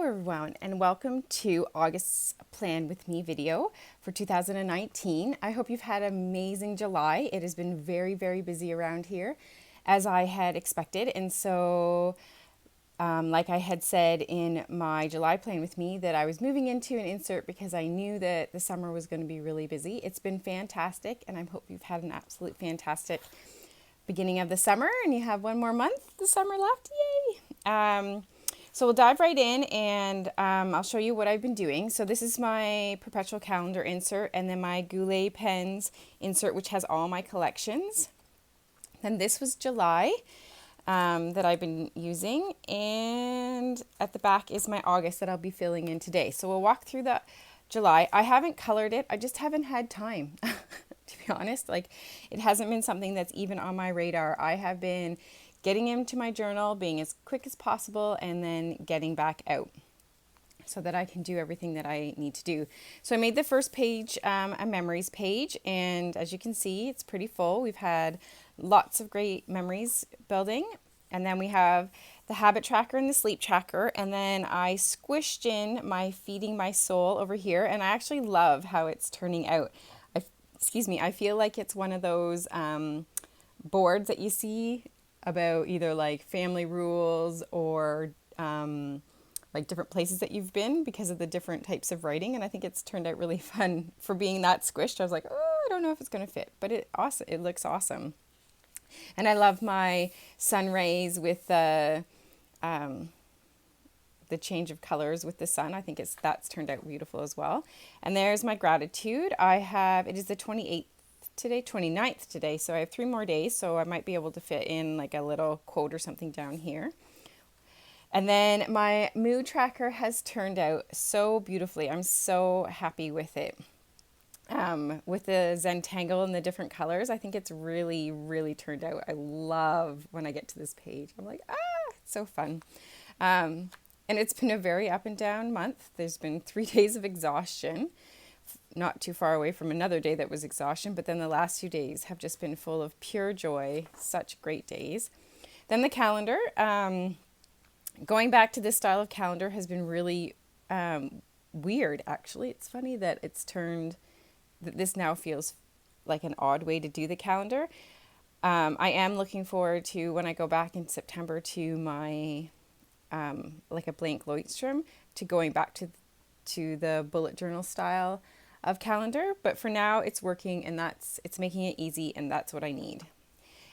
everyone, and welcome to August's Plan With Me video for 2019. I hope you've had an amazing July. It has been very, very busy around here as I had expected. And so, like I had said in my July Plan With Me, that I was moving into an insert because I knew that the summer was going to be really busy. It's been fantastic, and I hope you've had an absolute fantastic beginning of the summer and you have one more month of the summer left. Yay! So we'll dive right in and I'll show you what I've been doing. So this is my perpetual calendar insert and then my Goulet pens insert, which has all my collections. Then this was July that I've been using, and at the back is my August that I'll be filling in today. So we'll walk through the July. I haven't colored it. I just haven't had time, to be honest. Like, it hasn't been something that's even on my radar. I have been getting into my journal, being as quick as possible, and then getting back out so that I can do everything that I need to do. So I made the first page a memories page, and as you can see, it's pretty full. We've had lots of great memories building, and then we have the habit tracker and the sleep tracker, and then I squished in my feeding my soul over here, and I actually love how it's turning out. I feel like it's one of those boards that you see about either like family rules or like different places that you've been because of the different types of writing. And I think it's turned out really fun for being that squished. I was like, oh, I don't know if it's going to fit, but it looks awesome. And I love my sun rays with the change of colors with the sun. I think that's turned out beautiful as well. And there's my gratitude. It is the 28th today, 29th today, so I have 3 more days, so I might be able to fit in like a little quote or something down here. And then my mood tracker has turned out so beautifully. I'm so happy with it. With the Zentangle and the different colors, I think it's really, really turned out. I love when I get to this page. I'm like, it's so fun. And it's been a very up and down month. There's been 3 days of exhaustion, not too far away from another day that was exhaustion, but then the last 2 days have just been full of pure joy, such great days. Then the calendar, going back to this style of calendar has been really weird, actually. It's funny that that this now feels like an odd way to do the calendar. I am looking forward to, when I go back in September, to my, like a blank Leuchtturm, to going back to the bullet journal style of calendar, but for now it's working, and it's making it easy, and that's what I need.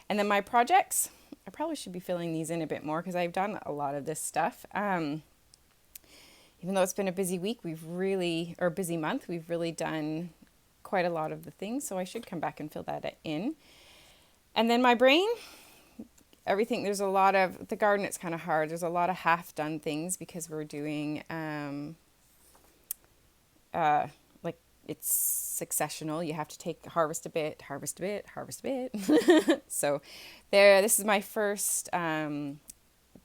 And then my projects, I probably should be filling these in a bit more because I've done a lot of this stuff. Even though it's been a busy week, busy month, we've really done quite a lot of the things, so I should come back and fill that in. And then my brain, everything, there's a lot of, the garden, it's kind of hard. There's a lot of half done things because we're doing like it's successional. You have to harvest a bit. So this is my first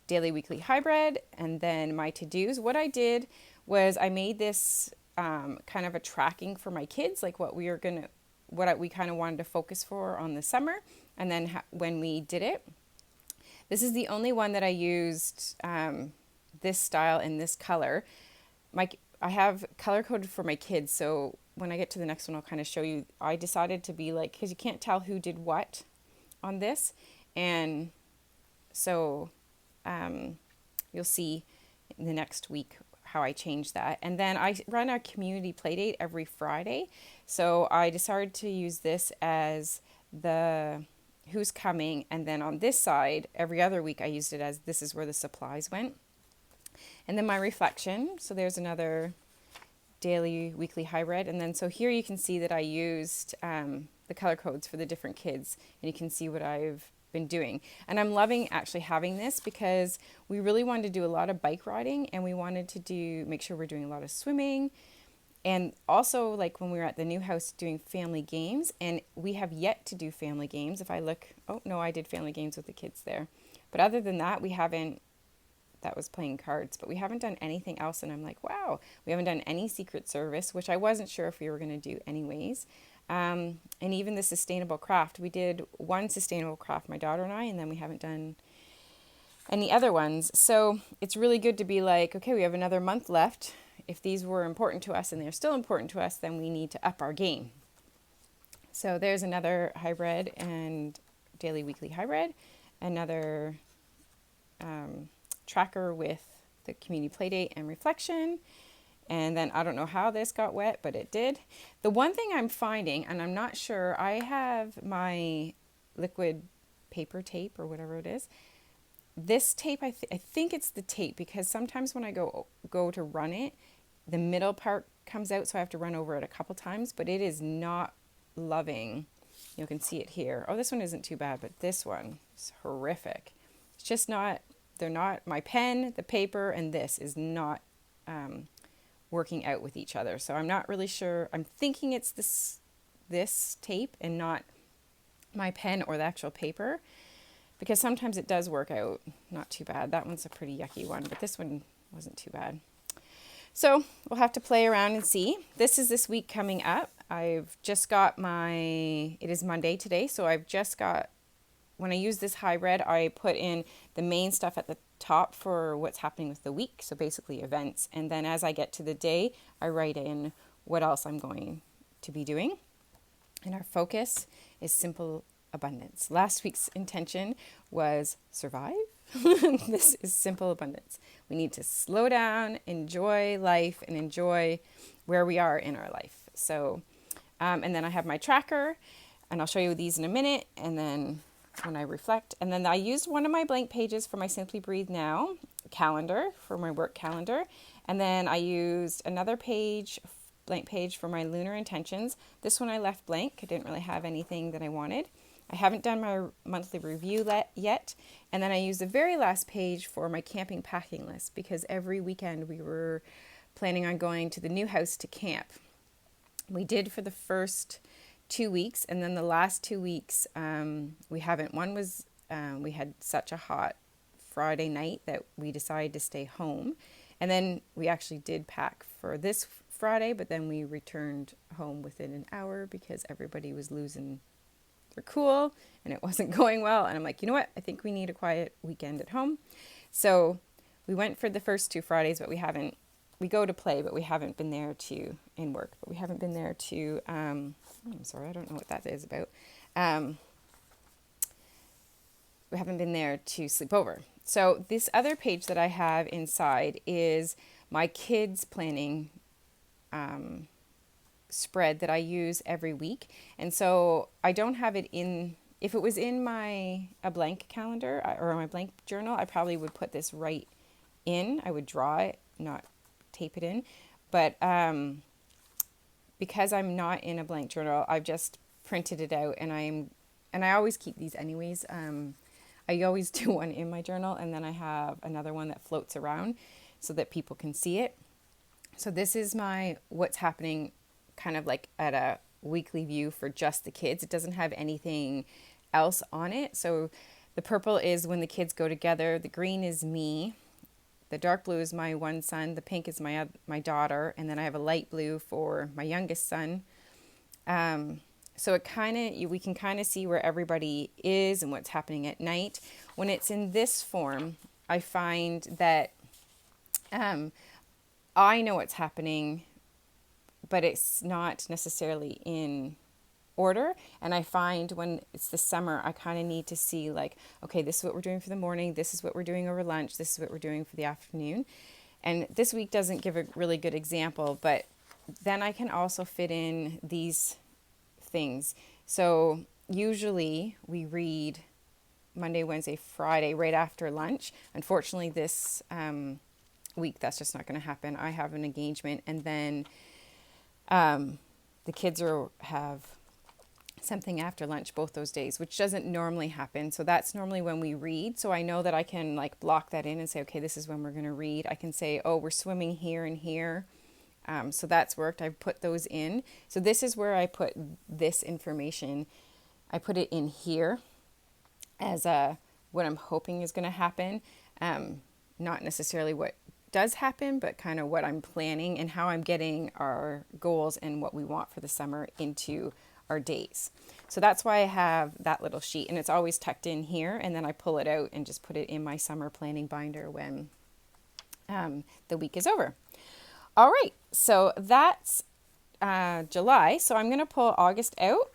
daily weekly hybrid, and then my to-dos. What I did was I made this kind of a tracking for my kids, like what we kind of wanted to focus for on the summer, and then when we did it. This is the only one that I used this style in this color. I have color coded for my kids, so when I get to the next one, I'll kind of show you. I decided to be like, because you can't tell who did what on this, and so you'll see in the next week how I changed that. And then I run a community playdate every Friday, so I decided to use this as the who's coming, and then on this side, every other week I used it as this is where the supplies went. And then my reflection, so there's another daily, weekly hybrid. And then so here you can see that I used the color codes for the different kids, and you can see what I've been doing. And I'm loving actually having this because we really wanted to do a lot of bike riding, and we wanted to make sure we're doing a lot of swimming. And also, like when we were at the new house doing family games, and we have yet to do family games. If I look, oh no, I did family games with the kids there. But other than that, that was playing cards, but we haven't done anything else. And I'm like, wow, we haven't done any Secret Service, which I wasn't sure if we were going to do anyways. And even the sustainable craft, we did one sustainable craft, my daughter and I, and then we haven't done any other ones. So it's really good to be like, okay, we have another month left. If these were important to us and they're still important to us, then we need to up our game. So there's another hybrid and daily weekly hybrid, another tracker with the community playdate and reflection. And then I don't know how this got wet, but it did. The one thing I'm finding, and I'm not sure, I have my liquid paper tape or whatever it is. This tape, I think it's the tape, because sometimes when I go to run it, the middle part comes out, so I have to run over it a couple times, but it is not loving. You can see it here. Oh, this one isn't too bad, but this one is horrific. It's just not, they're not, my pen, the paper, and this is not working out with each other. So I'm not really sure. I'm thinking it's this tape and not my pen or the actual paper, because sometimes it does work out not too bad. That one's a pretty yucky one, but this one wasn't too bad. So we'll have to play around and see. This is this week coming up. I've just got it is Monday today, so I've just got, when I use this hybrid, I put in the main stuff at the top for what's happening with the week, so basically events. And then as I get to the day, I write in what else I'm going to be doing. And our focus is simple abundance. Last week's intention was survive. This is simple abundance. We need to slow down, enjoy life, and enjoy where we are in our life. So, and then I have my tracker, and I'll show you these in a minute, and then when I reflect. And then I used one of my blank pages for my Simply Breathe Now calendar, for my work calendar. And then I used another blank page for my lunar intentions. This one I left blank. I didn't really have anything that I wanted. I haven't done my monthly review yet. And then I used the very last page for my camping packing list, because every weekend we were planning on going to the new house to camp. We did for the first 2 weeks, and then the last 2 weeks we haven't. One was we had such a hot Friday night that we decided to stay home, and then we actually did pack for this Friday, but then we returned home within an hour because everybody was losing their cool and it wasn't going well. And I'm like, you know what, I think we need a quiet weekend at home. So we went for the first 2 Fridays, but we go to play, but we haven't been there in work, but we haven't been there to, I'm sorry, I don't know what that is about. We haven't been there to sleep over. So this other page that I have inside is my kids planning spread that I use every week. And so I don't have it in, if it was in a blank calendar or my blank journal, I probably would put this right in. I would draw it, not tape it in. But because I'm not in a blank journal, I've just printed it out, and I always keep these anyways. I always do one in my journal, and then I have another one that floats around so that people can see it. So this is my what's happening kind of like at a weekly view for just the kids. It doesn't have anything else on it. So the purple is when the kids go together. The green is me. The dark blue is my one son. The pink is my daughter. And then I have a light blue for my youngest son. So we can kind of see where everybody is and what's happening at night. When it's in this form, I find that I know what's happening, but it's not necessarily in order. And I find when it's the summer, I kind of need to see like, okay, this is what we're doing for the morning. This is what we're doing over lunch. This is what we're doing for the afternoon. And this week doesn't give a really good example, but then I can also fit in these things. So usually we read Monday, Wednesday, Friday right after lunch. Unfortunately, this week that's just not going to happen. I have an engagement, and then the kids have something after lunch both those days, which doesn't normally happen. So that's normally when we read. So I know that I can like block that in and say, okay, this is when we're going to read. I can say, oh, we're swimming here and here. So that's worked. I've put those in. So this is where I put this information. I put it in here as what I'm hoping is going to happen. Not necessarily what does happen, but kind of what I'm planning and how I'm getting our goals and what we want for the summer into our days. So that's why I have that little sheet, and it's always tucked in here, and then I pull it out and just put it in my summer planning binder when the week is over. All right, so that's July. So I'm going to pull August out,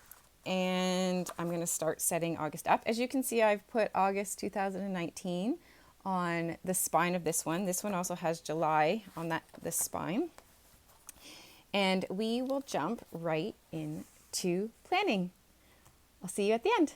and I'm going to start setting August up. As you can see, I've put August 2019 on the spine of this one. This one also has July on this spine. And we will jump right into planning. I'll see you at the end.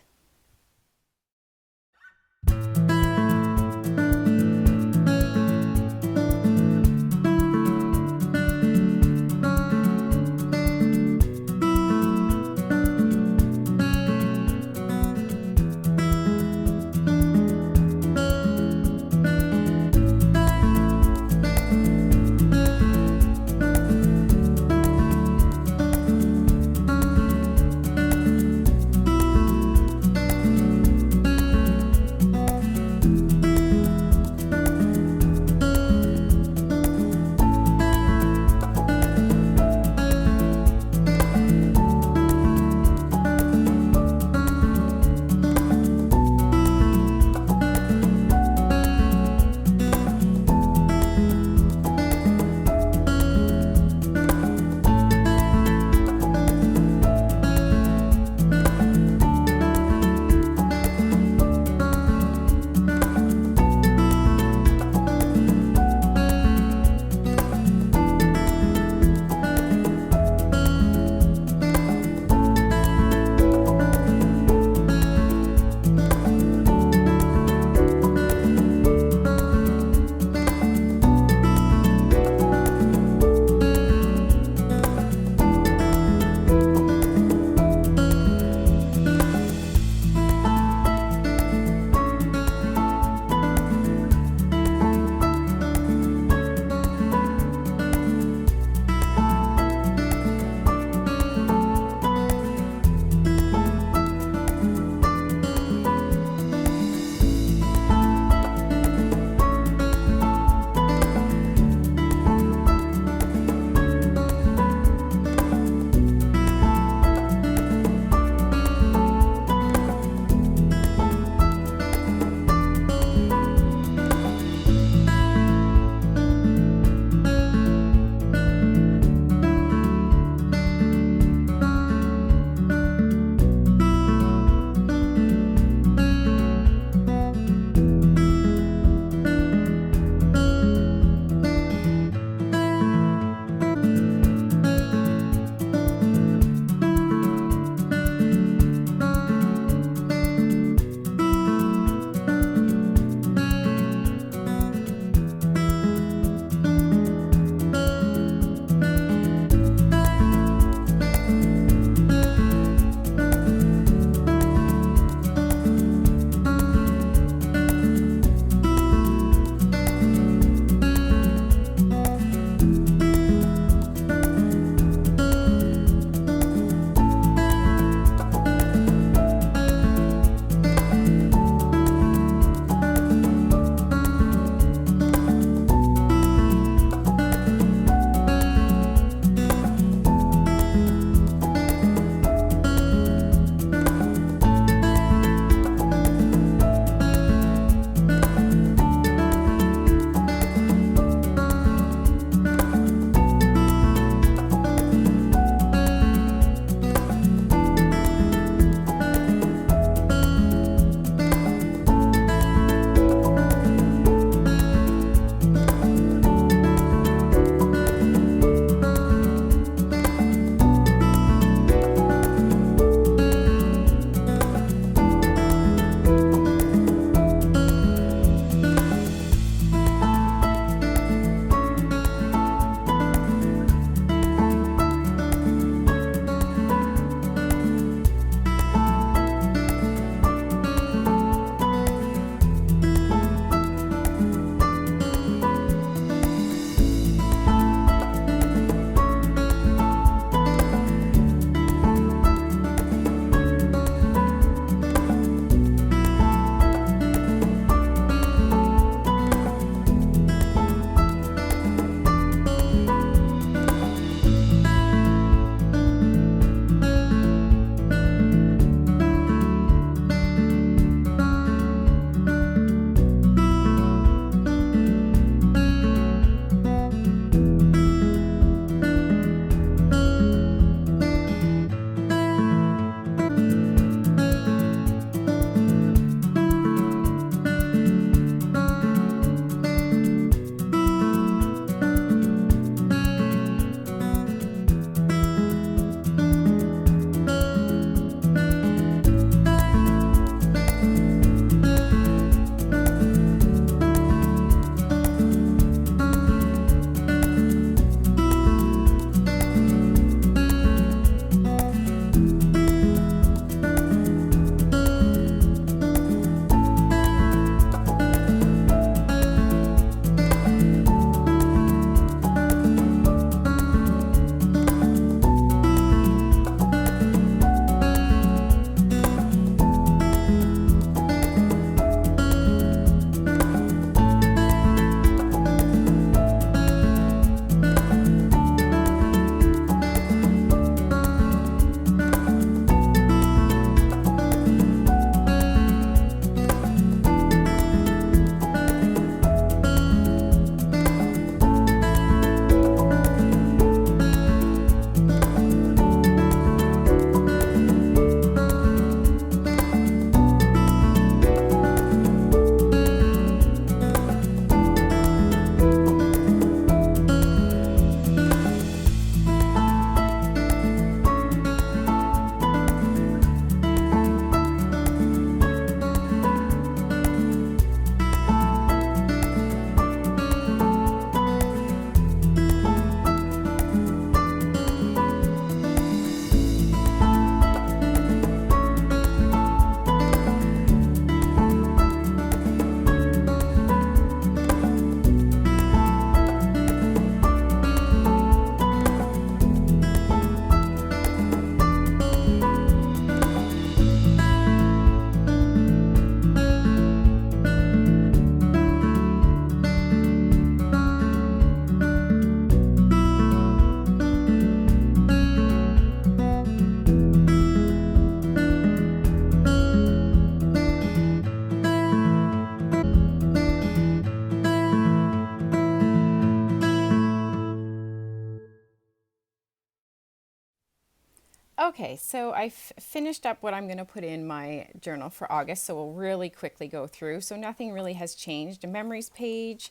Okay, so I've finished up what I'm going to put in my journal for August, so we'll really quickly go through. So nothing really has changed. A memories page,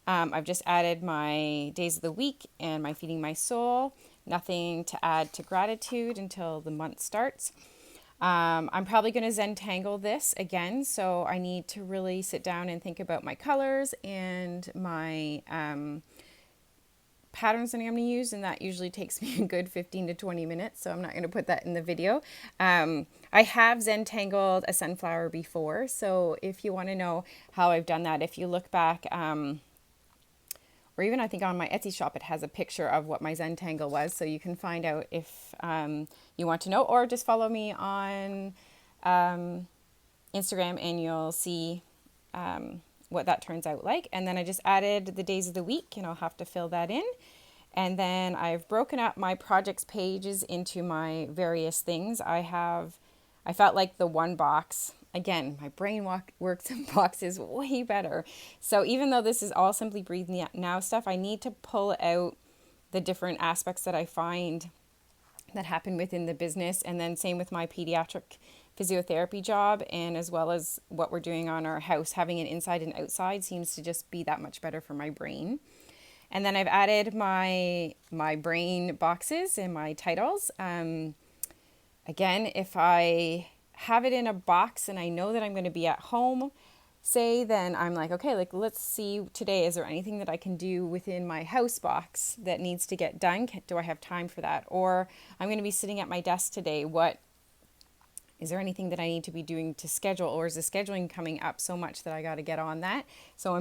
I've just added my days of the week and my feeding my soul. Nothing to add to gratitude until the month starts. I'm probably going to Zentangle this again, so I need to really sit down and think about my colors and my patterns that I'm going to use, and that usually takes me a good 15 to 20 minutes, so I'm not going to put that in the video. I have Zentangled a sunflower before, so if you want to know how I've done that, if you look back, or even I think on my Etsy shop, it has a picture of what my Zentangle was, so you can find out if you want to know, or just follow me on Instagram and you'll see what that turns out like. And then I just added the days of the week, and I'll have to fill that in. And then I've broken up my projects pages into my various things. I felt like the one box, again, my brain works in boxes way better. So even though this is all Simply Breathe Now stuff, I need to pull out the different aspects that I find that happen within the business. And then same with my pediatric physiotherapy job, and as well as what we're doing on our house. Having an inside and outside seems to just be that much better for my brain. And then I've added my brain boxes and my titles. Again, if I have it in a box and I know that I'm going to be at home, say, then I'm like, okay, like let's see today, is there anything that I can do within my house box that needs to get done? Do I have time for that? Or I'm going to be sitting at my desk today. Is there anything that I need to be doing to schedule, or is the scheduling coming up so much that I got to get on that? So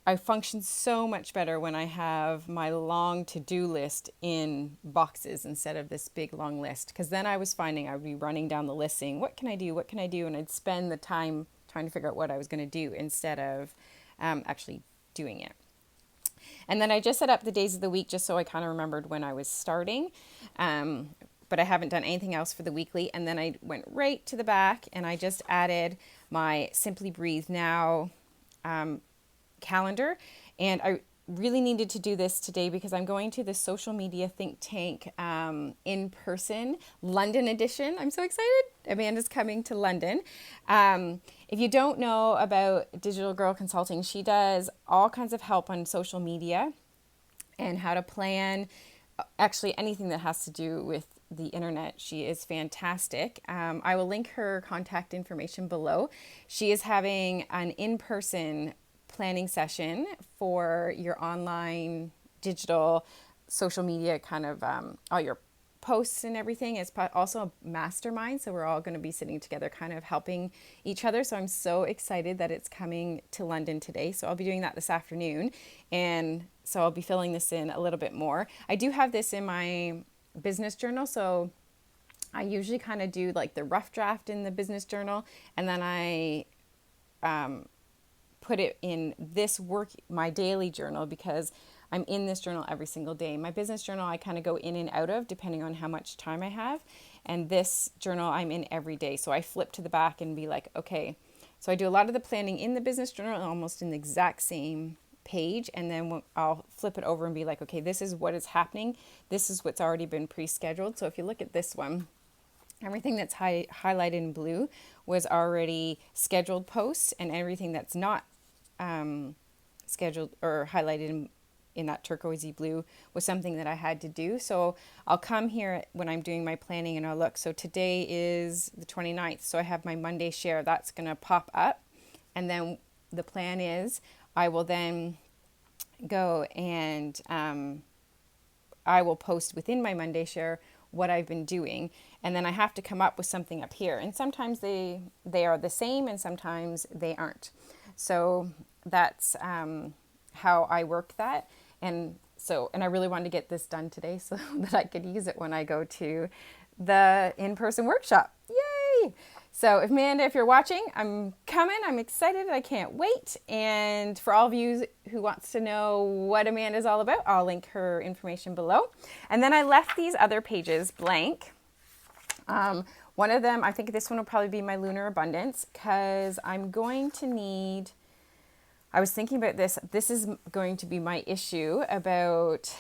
I function so much better when I have my long to-do list in boxes instead of this big long list. Because then I was finding I would be running down the list saying, what can I do? What can I do? And I'd spend the time trying to figure out what I was going to do instead of actually doing it. And then I just set up the days of the week just so I kind of remembered when I was starting. But I haven't done anything else for the weekly. And then I went right to the back and I just added my Simply Breathe Now calendar. And I really needed to do this today because I'm going to the Social Media Think Tank in person London edition. I'm so excited. Amanda's coming to London. If you don't know about Digital Girl Consulting, she does all kinds of help on social media and how to plan actually anything that has to do with the internet. She is fantastic. I will link her contact information below. She is having an in-person planning session for your online digital social media, kind of all your posts and everything. It's also a mastermind, so we're all going to be sitting together kind of helping each other. So I'm so excited that it's coming to London today. So I'll be doing that this afternoon, and so I'll be filling this in a little bit more. I do have this in my business journal, so I usually kind of do like the rough draft in the business journal, and then I put it in this my daily journal, because I'm in this journal every single day. My business journal I kind of go in and out of depending on how much time I have, and this journal I'm in every day. So I flip to the back and be like, okay, so I do a lot of the planning in the business journal almost in the exact same page, and then I'll flip it over and be like, okay, this is what is happening. This is what's already been pre-scheduled. So if you look at this one, everything that's highlighted in blue was already scheduled posts, and everything that's not scheduled or highlighted in that turquoisey blue was something that I had to do. So I'll come here when I'm doing my planning and I'll look. So today is the 29th. So I have my Monday share that's going to pop up. And then the plan is I will then go and I will post within my Monday share what I've been doing. And then I have to come up with something up here. And sometimes they are the same and sometimes they aren't. So that's how I work that. And I really wanted to get this done today so that I could use it when I go to the in-person workshop. Yay! So Amanda, if you're watching, I'm coming. I'm excited. I can't wait. And for all of you who wants to know what Amanda's all about, I'll link her information below. And then I left these other pages blank. One of them, I think this one will probably be my Lunar Abundance, because I'm going to need, I was thinking about this. This is going to be my issue about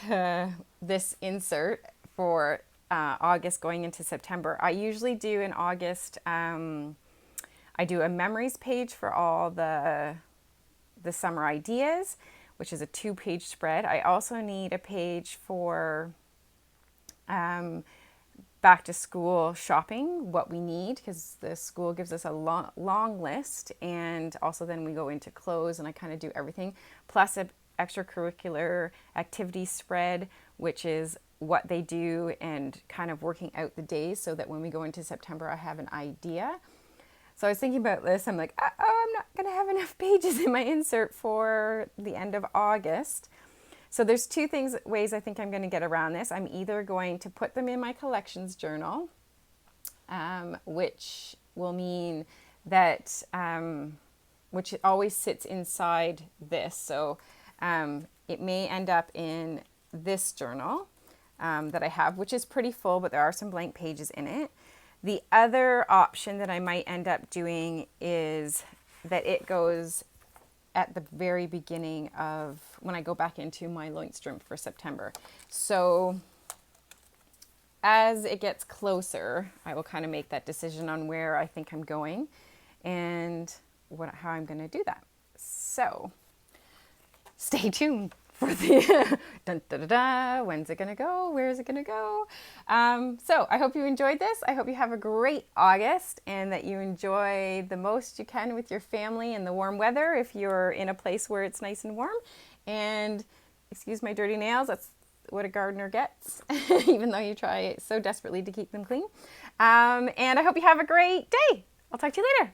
this insert for August going into September. I usually do in August, I do a memories page for all the summer ideas, which is a 2-page spread. I also need a page for back to school shopping, what we need, because the school gives us a long list, and also then we go into clothes and I kind of do everything, plus an extracurricular activity spread, which is what they do and kind of working out the days so that when we go into September I have an idea. So I was thinking about this. I'm like, oh, I'm not going to have enough pages in my insert for the end of August. So there's two ways I think I'm going to get around this. I'm either going to put them in my collections journal, which will mean that, which always sits inside this. So it may end up in this journal that I have, which is pretty full, but there are some blank pages in it. The other option that I might end up doing is that it goes at the very beginning of when I go back into my Loinstrom for September. So as it gets closer, I will kind of make that decision on where I think I'm going and how I'm going to do that. So stay tuned for the dun, da, da, da, when's it gonna go? Where is it gonna go? So I hope you enjoyed this. I hope you have a great August and that you enjoy the most you can with your family in the warm weather if you're in a place where it's nice and warm. And excuse my dirty nails, that's what a gardener gets, even though you try so desperately to keep them clean. And I hope you have a great day. I'll talk to you later.